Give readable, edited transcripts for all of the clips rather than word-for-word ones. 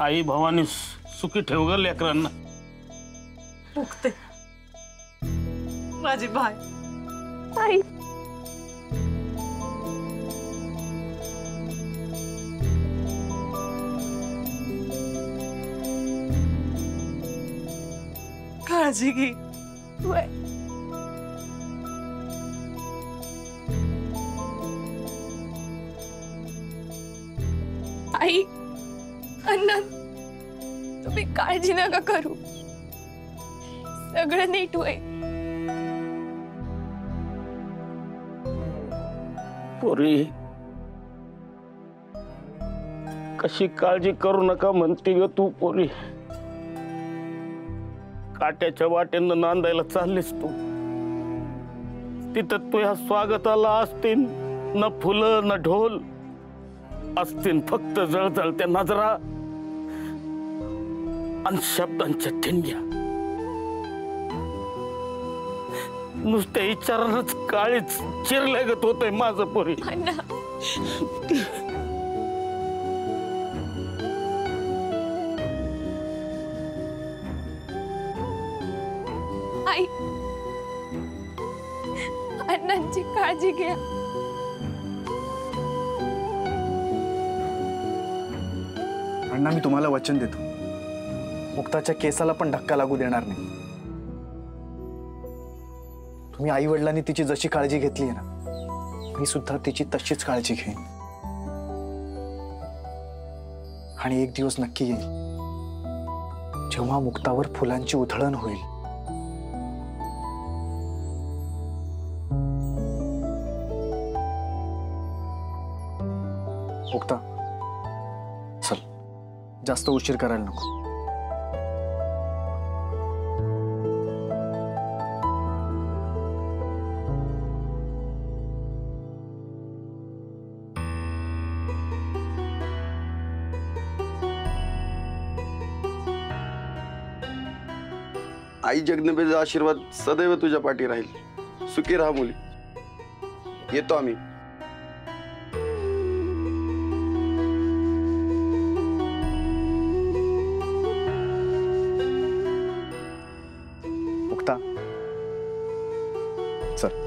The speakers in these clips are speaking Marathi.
आई भवानी सुखी ठेव ग लेकरांना. मुक्ते माझी बाय. आई काळजी घे. वय आई अण्णा तुम्ही काळजी नका करू, सगळं नीट होईल. पोरी कशी काळजी करू नका म्हणते ग तू. पोरी काट्याच्या वाटेनं नांदायला चाललीस तू. तिथं तुझ्या स्वागताला असतील न फुलं न ढोल, असतील फक्त जळजळत्या नजरा आणि शब्दांच्या ठिणग्या. नुसत्या विचारानच काळीच चिरल्यागत होतंय माझं पोरी. अण्णा आई अण्णांची काळजी घ्या. अण्णा मी तुम्हाला वचन देतो, मुक्ताच्या केसाला पण धक्का लागू देणार नाही. तुम्ही आई वडिलांनी तिची जशी काळजी घेतली आहे ना, मी सुद्धा तिची तशीच काळजी घेईन. आणि एक दिवस नक्की येईल जेव्हा मुक्तावर फुलांची उधळण होईल. मुक्ता चल, जास्त उशीर करायला नको. आई जगदंबेचा आशीर्वाद सदैव तुझ्या पाठी राहील. सुखी राहा मुली. येतो आम्ही. मुक्ता चल.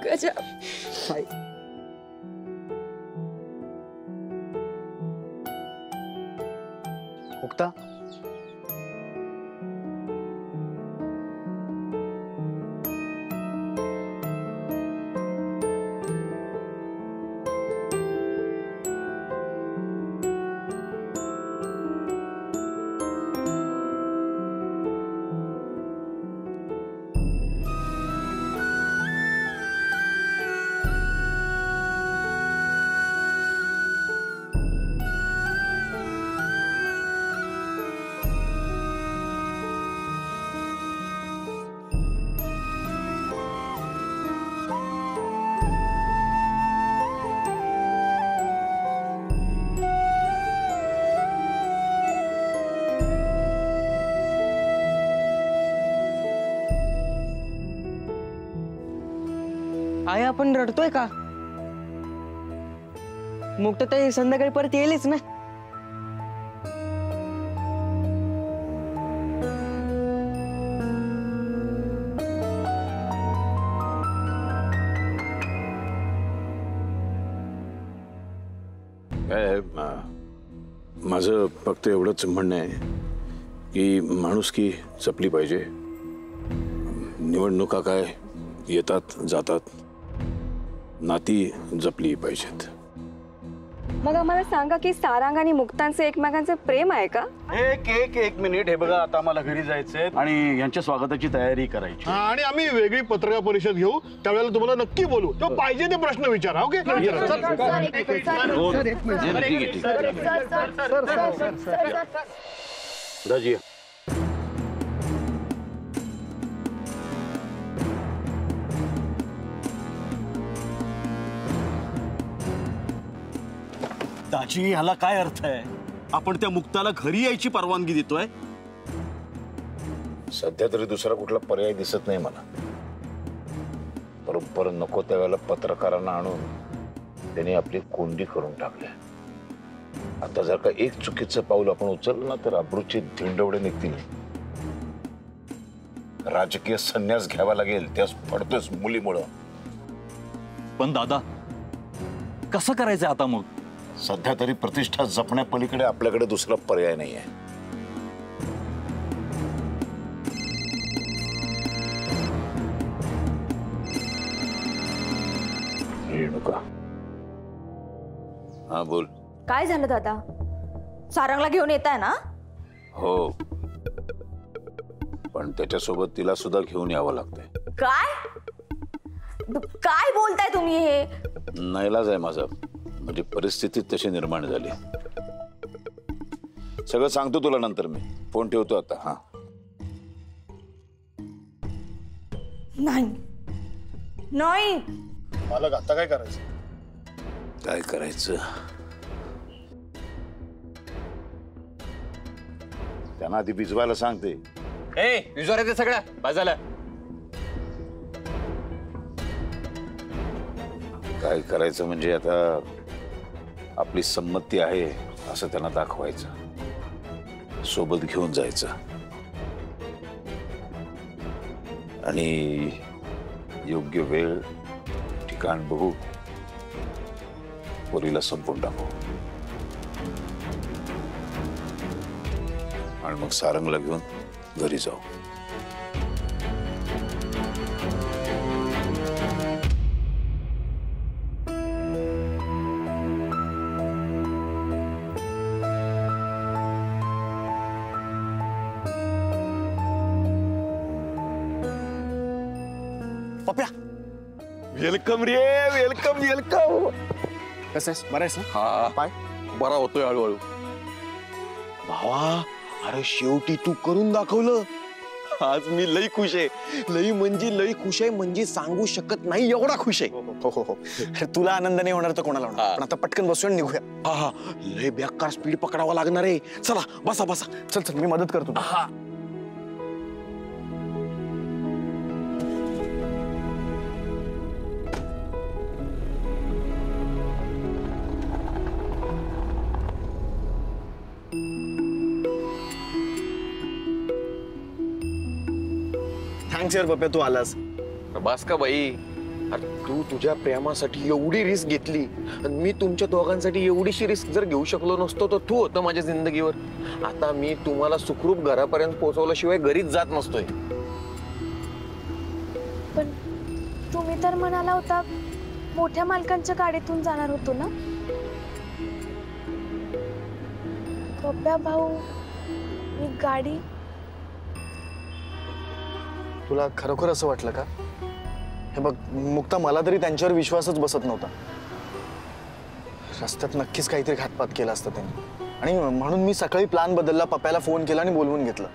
गजब. मुक्ता आई आपण रडतोय का? मुक्ताताई संध्याकाळी परत येईलच ना. माझं फक्त एवढंच म्हणणं आहे की माणुसकी जपली पाहिजे. निवडणुका काय येतात जातात, नाती जपली पाहिजेत. मग आम्हाला सांगा की सारंग आणि मुक्तांचं एकमेकांचं प्रेम आहे का? एक मिनिट. हे बघा, आता आम्हाला घरी जायचंय आणि यांच्या स्वागताची तयारी करायची. आणि आम्ही वेगळी पत्रकार परिषद घेऊ, त्यावेळेला तुम्हाला नक्की बोलू. तो पाहिजे ते प्रश्न विचारा. ओके राजी. दाजी, ह्याला काय अर्थ आहे? आपण त्या मुक्ताला घरी यायची परवानगी देतोय? सध्या तरी दुसरा कुठला पर्याय दिसत नाही मला. बरोबर नको त्यावेळेला पत्रकारांना आणून त्यांनी आपली कोंडी करून टाकली. आता जर का एक चुकीचं पाऊल आपण उचललं ना तर अब्रूचे धिंडवडे निघतील. राजकीय संन्यास घ्यावा लागेल, त्यास पडतोच मुलीमुळं. पण दादा कसं करायचं आता मग? सध्या तरी प्रतिष्ठा जपण्यापलीकडे आपल्याकडे दुसरा पर्याय नाहीये. रेणुका, हा बोल. काय झालं दादा? सारंगला घेऊन येत आहे ना? हो, पण त्याच्यासोबत तिला सुद्धा घेऊन यावं लागतंय. काय काय बोलताय तुम्ही? हे नाईलाज आहे माझा, म्हणजे परिस्थिती तशी निर्माण झाली. सगळं सांगतो तुला नंतर. मी फोन ठेवतो आता. हा, नाही नाही. मला आता काय करायचं? काय करायचं? त्यांना आधी भिजवायला सांगते. ए विचारायचं सगळं बाजाला. काय करायचं म्हणजे आता आपली संमती आहे असं त्यांना दाखवायचं, सोबत घेऊन जायचं आणि योग्य वेळ ठिकाण बघू पोरीला संपवून टाकू आणि मग सारंगला घेऊन घरी जाऊ. पप्या, वेलकम रे, वेलकम वेलकम. कसं आहेस? बरं आहेस ना? हा, पाय बरा होतोय हळूहळू. भावा, अरे शेवटी तू करून दाखवलं. आज मी लई खुश आहे. लई म्हणजे लई खुश आहे, म्हणजे सांगू शकत नाही एवढा खुश आहे. हो हो हो. अरे तुला आनंद नाही होणार तर कोणाला होणार? पण आता पटकन बसून निघूया. हा हा, लय बेकार स्पीड पकडावा लागणार आहे. चला बसा बसा. चल चल, मी मदत करतो. हा. थँक्स यार पप्या, तू आलास. बस का बाई. अरे तू तुझ्या प्रेमासाठी एवढी रिस्क घेतली आणि मी तुमच्या दोघांसाठी एवढीशी रिस्क जर घेऊ शकलो नसतो तर तू होतं माझ्या जिंदगीवर. आता मी तुम्हाला सुखरूप घरापर्यंत पोहोचवल्याशिवाय घरीच जात नसतोय. पण तुम्ही तर म्हणाला होता मोठ्या मालकांच्या गाडीतून जाणार होतो ना? पप्या भाऊ, मी गाडी. तुला खरोखर असं वाटलं का? हे बघ मुक्ता, मला तरी त्यांच्यावर विश्वासच बसत नव्हता. रस्त्यात नक्कीच काहीतरी घातपात केला असता त्यांनी, आणि म्हणून मी सकाळी प्लॅन बदलला, पप्याला फोन केला आणि बोलवून घेतलं.